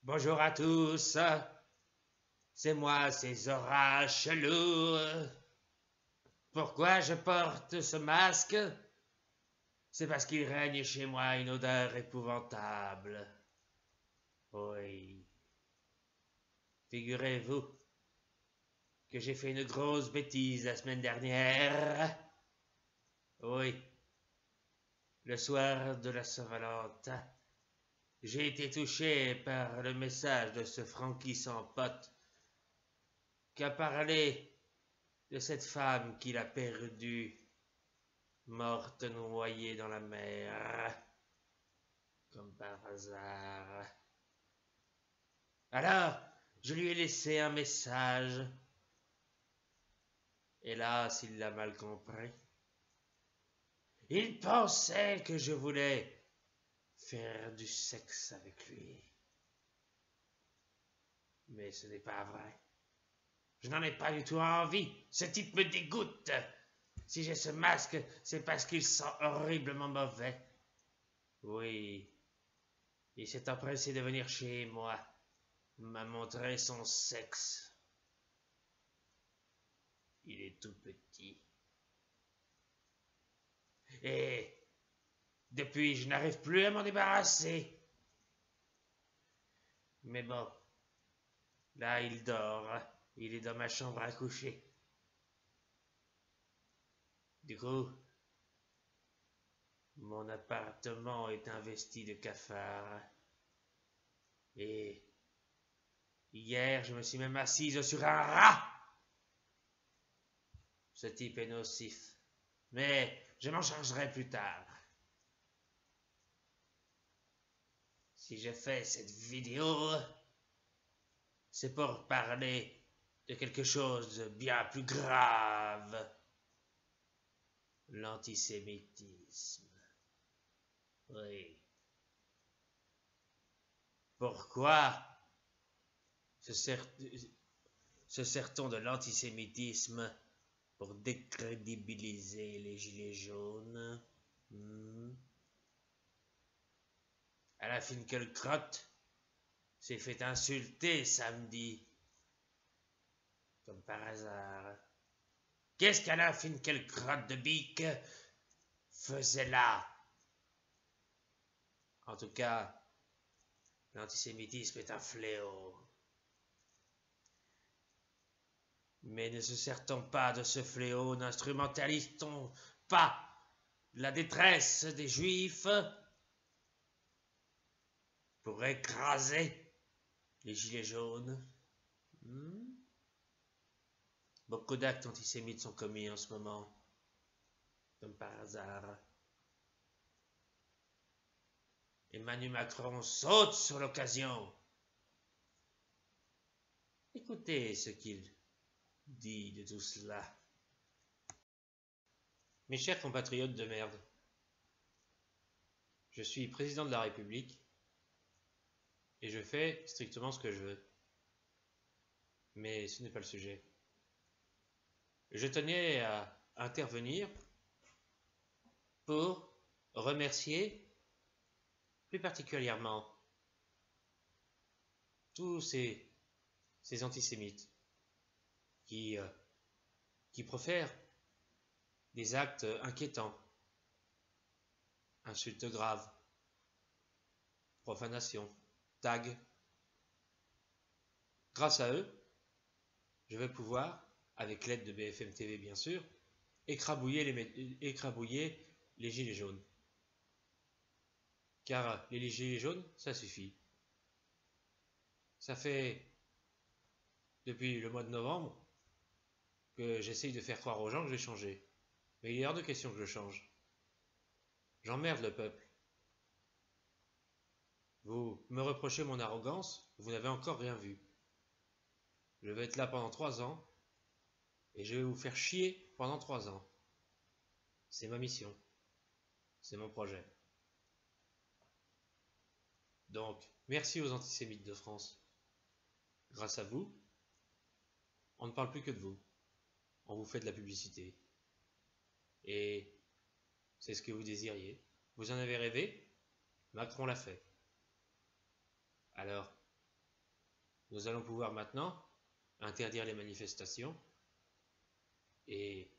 Bonjour à tous, c'est moi César Chelou. Pourquoi je porte ce masque? C'est parce qu'il règne chez moi une odeur épouvantable. Oui. Figurez-vous que j'ai fait une grosse bêtise la semaine dernière. Oui. Le soir de la Saint-Valentin, j'ai été touché par le message de ce Francky sans pote qui a parlé de cette femme qu'il a perdue, morte noyée dans la mer, comme par hasard. Alors, je lui ai laissé un message. Hélas, il l'a mal compris. Il pensait que je voulais faire du sexe avec lui. Mais ce n'est pas vrai. Je n'en ai pas du tout envie. Ce type me dégoûte. Si j'ai ce masque, c'est parce qu'il sent horriblement mauvais. Oui. Il s'est empressé de venir chez moi. M'a montré son sexe. Il est tout petit. Et depuis, je n'arrive plus à m'en débarrasser. Mais bon, là, il dort. Il est dans ma chambre à coucher. Du coup, mon appartement est investi de cafards. Et hier, je me suis même assise sur un rat. Ce type est nocif. Mais je m'en chargerai plus tard. Si je fais cette vidéo, c'est pour parler de quelque chose de bien plus grave. L'antisémitisme. Oui. Pourquoi se sert-on de l'antisémitisme pour décrédibiliser les gilets jaunes? Alain Finkielkraut s'est fait insulter samedi, comme par hasard. Qu'est-ce qu'Alain Finkielkraut de Bic faisait là? En tout cas, l'antisémitisme est un fléau. Mais ne se sert-on pas de ce fléau, n'instrumentalise-t-on pas la détresse des Juifs pour écraser les gilets jaunes? Beaucoup d'actes antisémites sont commis en ce moment, comme par hasard. Emmanuel Macron saute sur l'occasion. Écoutez ce qu'il dit de tout cela. Mes chers compatriotes de merde, je suis président de la République et je fais strictement ce que je veux. Mais ce n'est pas le sujet. Je tenais à intervenir pour remercier plus particulièrement tous ces antisémites qui profèrent des actes inquiétants, insultes graves, profanation, tags. Grâce à eux, je vais pouvoir, avec l'aide de BFM TV bien sûr, écrabouiller les gilets jaunes. Car les gilets jaunes, ça suffit. Ça fait depuis le mois de novembre que j'essaye de faire croire aux gens que j'ai changé. Mais il est hors de question que je change. J'emmerde le peuple. Vous me reprochez mon arrogance, vous n'avez encore rien vu. Je vais être là pendant 3 ans, et je vais vous faire chier pendant 3 ans. C'est ma mission. C'est mon projet. Donc, merci aux antisémites de France. Grâce à vous, on ne parle plus que de vous. On vous fait de la publicité. Et c'est ce que vous désiriez. Vous en avez rêvé? Macron l'a fait. Alors, Nous allons pouvoir maintenant interdire les manifestations et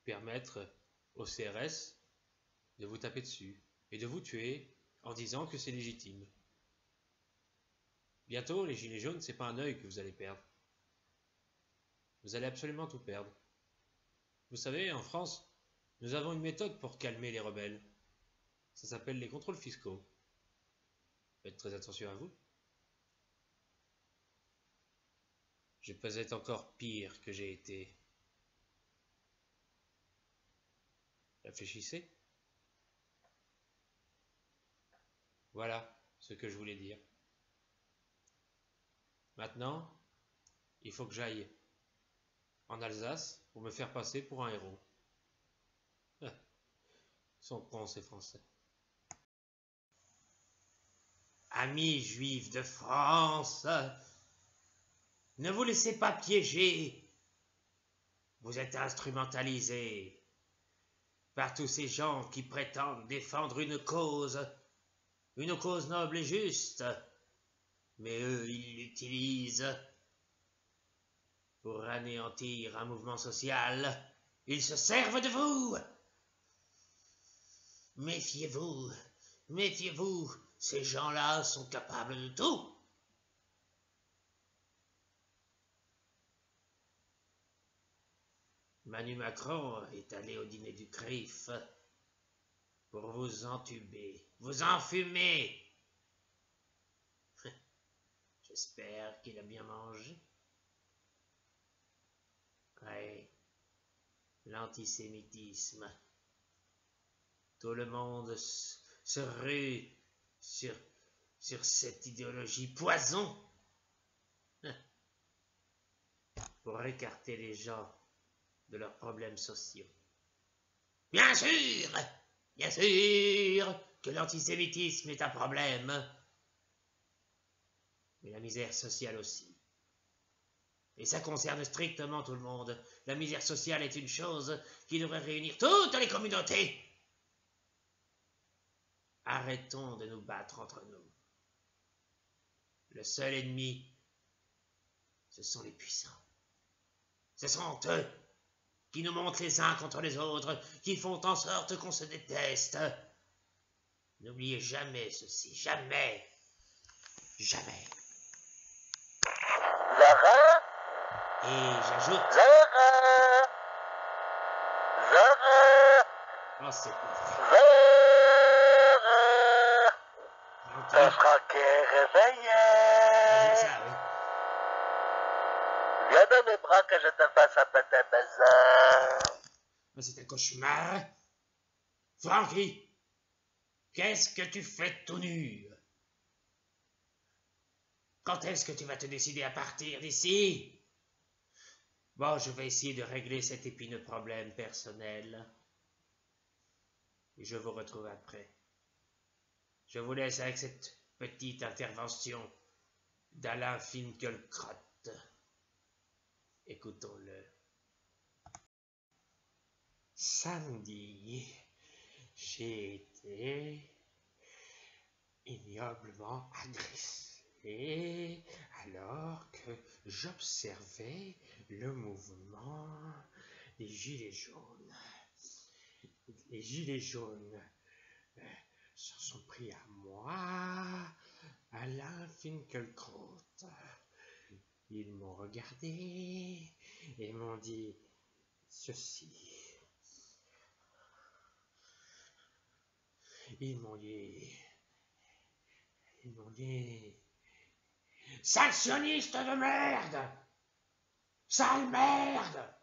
permettre au CRS de vous taper dessus et de vous tuer en disant que c'est légitime. Bientôt, les gilets jaunes, c'est pas un œil que vous allez perdre. Vous allez absolument tout perdre. Vous savez, en France, nous avons une méthode pour calmer les rebelles. Ça s'appelle les contrôles fiscaux. Faites très attention à vous. Je peux être encore pire que j'ai été. Réfléchissez. Voilà ce que je voulais dire. Maintenant, il faut que j'aille en Alsace pour me faire passer pour un héros. Ils sont cons ces Français. Amis juifs de France, ne vous laissez pas piéger. Vous êtes instrumentalisés par tous ces gens qui prétendent défendre une cause noble et juste, mais eux, ils l'utilisent pour anéantir un mouvement social. Ils se servent de vous. Méfiez-vous, méfiez-vous, ces gens-là sont capables de tout. Manu Macron est allé au dîner du CRIF pour vous entuber, vous enfumer. J'espère qu'il a bien mangé. Ouais, l'antisémitisme. Tout le monde se rue sur cette idéologie poison pour écarter les gens de leurs problèmes sociaux. Bien sûr que l'antisémitisme est un problème, mais la misère sociale aussi. Et ça concerne strictement tout le monde. La misère sociale est une chose qui devrait réunir toutes les communautés. Arrêtons de nous battre entre nous. Le seul ennemi, ce sont les puissants. Ce sont eux qui nous montent les uns contre les autres, qui font en sorte qu'on se déteste. N'oubliez jamais ceci, jamais, jamais. Zara? Et j'ajoute... Zara? Zara? Oh, c'est pas vrai. Zara? Ça sera qui est réveillé. Ça, oui. Viens dans mes bras que je te fasse un petit baiser. C'est un cauchemar. Francky, qu'est-ce que tu fais tout nu? Quand est-ce que tu vas te décider à partir d'ici? Bon, je vais essayer de régler cet épineux problème personnel. Et je vous retrouve après. Je vous laisse avec cette petite intervention d'Alain Finkielkraut. Écoutons-le. Samedi, j'ai été ignoblement agressé alors que j'observais le mouvement des Gilets jaunes. Les Gilets jaunes s'en sont pris à moi, Alain Finkielkraut. Ils m'ont regardé et m'ont dit ceci. Ils m'ont dit, sale sioniste de merde! Sale merde!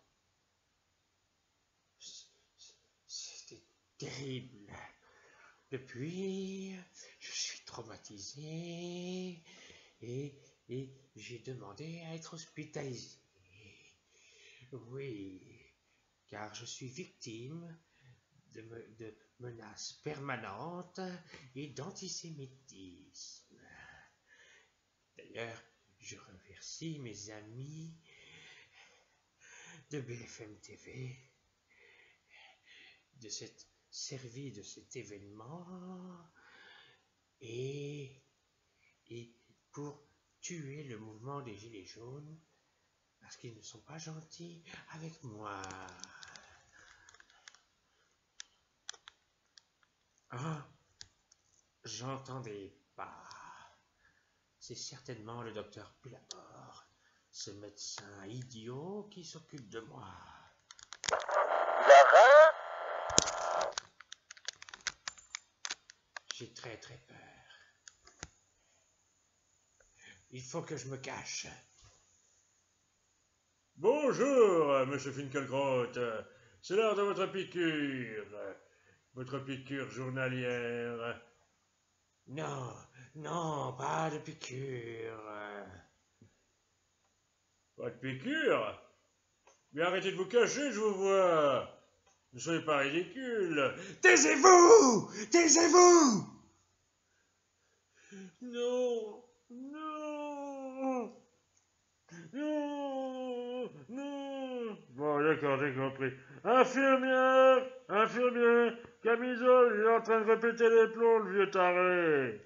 C'était terrible. Depuis, je suis traumatisé et j'ai demandé à être hospitalisé. Oui, car je suis victime de menaces permanentes et d'antisémitisme. D'ailleurs, je remercie mes amis de BFM TV de s'être servi de cet événement et pour tuer le mouvement des Gilets jaunes parce qu'ils ne sont pas gentils avec moi. Ah, j'entends des pas. C'est certainement le docteur Pilaport, ce médecin idiot qui s'occupe de moi. Laurent? J'ai très peur. Il faut que je me cache. Bonjour, monsieur Finkielkraut. C'est l'heure de votre piqûre journalière. Non, non, pas de piqûre. Pas de piqûre? Mais arrêtez de vous cacher, je vous vois. Ne soyez pas ridicule. Taisez-vous! Taisez-vous! Non, non, non, non. Bon, d'accord, j'ai compris. Infirmière, camisole, il est en train de répéter les plombs, le vieux taré.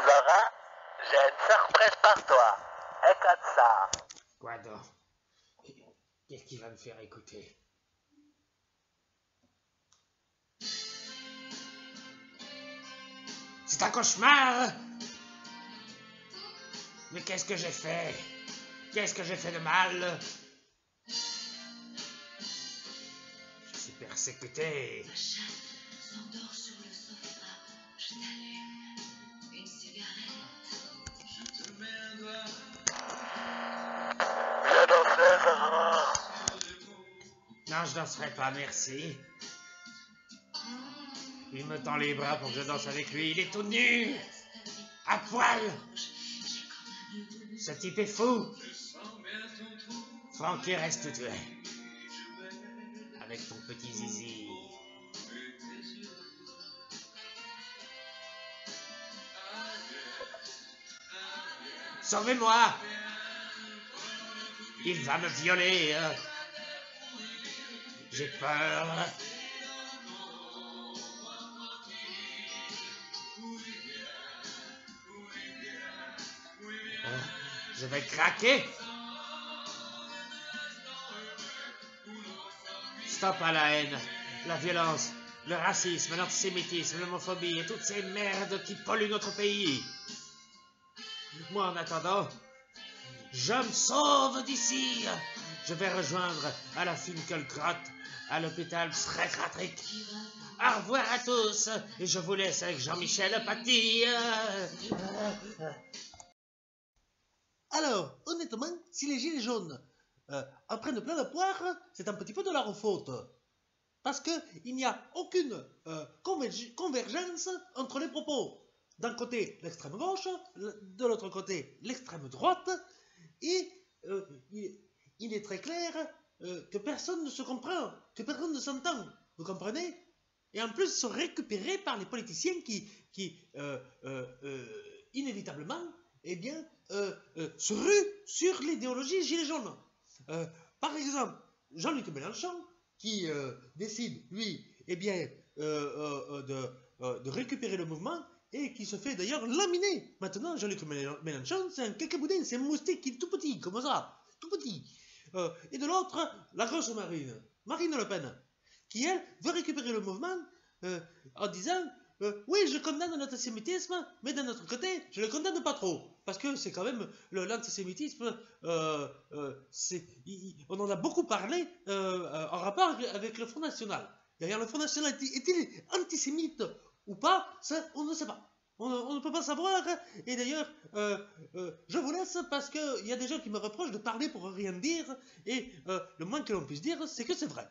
Laurent, j'ai une surprise pour toi. Écoute ça. Quoi donc? Qu'est-ce qui va me faire écouter? C'est un cauchemar! Mais qu'est-ce que j'ai fait? Qu'est-ce que j'ai fait de mal? Je suis persécuté. Ta chatte s'endort sur le sofa. Je t'allume une cigarette. Je te mets un doigt. Je danse, Laurent. Non, je danserai pas, merci. Il me tend les bras pour que je danse avec lui. Il est tout nu, à poil. Ce type est fou. Francky reste tué. Avec ton petit zizi. Sauvez-moi! Il va me violer. J'ai peur. Je vais craquer. Stop à la haine, la violence, le racisme, l'antisémitisme, l'homophobie et toutes ces merdes qui polluent notre pays. Moi, en attendant, je me sauve d'ici. Je vais rejoindre à la Finkielkraut, à l'hôpital psychiatrique. Au revoir à tous, et je vous laisse avec Jean-Michel Paty. Alors, honnêtement, si les gilets jaunes en prennent plein la poire, c'est un petit peu de leur faute. Parce qu'il n'y a aucune convergence entre les propos. D'un côté, l'extrême gauche, de l'autre côté, l'extrême droite, et il est très clair que personne ne se comprend, que personne ne s'entend. Vous comprenez? Et en plus, ils sont récupérés par les politiciens qui inévitablement, eh bien, se ruent sur l'idéologie gilet jaune. Par exemple, Jean-Luc Mélenchon, qui décide, lui, eh bien, de récupérer le mouvement et qui se fait d'ailleurs laminer. Maintenant, Jean-Luc Mélenchon, c'est un cacaboudin, c'est un moustique qui est tout petit, comme ça, tout petit. Et de l'autre, la grosse Marine Le Pen, qui, elle, veut récupérer le mouvement en disant oui, je condamne l'antisémitisme, mais d'un autre côté, je ne le condamne pas trop. Parce que c'est quand même l'antisémitisme, on en a beaucoup parlé en rapport avec le Front National. D'ailleurs, le Front National est-il antisémite ou pas? Ça, on ne sait pas. On ne peut pas savoir. Et d'ailleurs, je vous laisse parce qu'il y a des gens qui me reprochent de parler pour rien dire. Et le moins que l'on puisse dire, c'est que c'est vrai.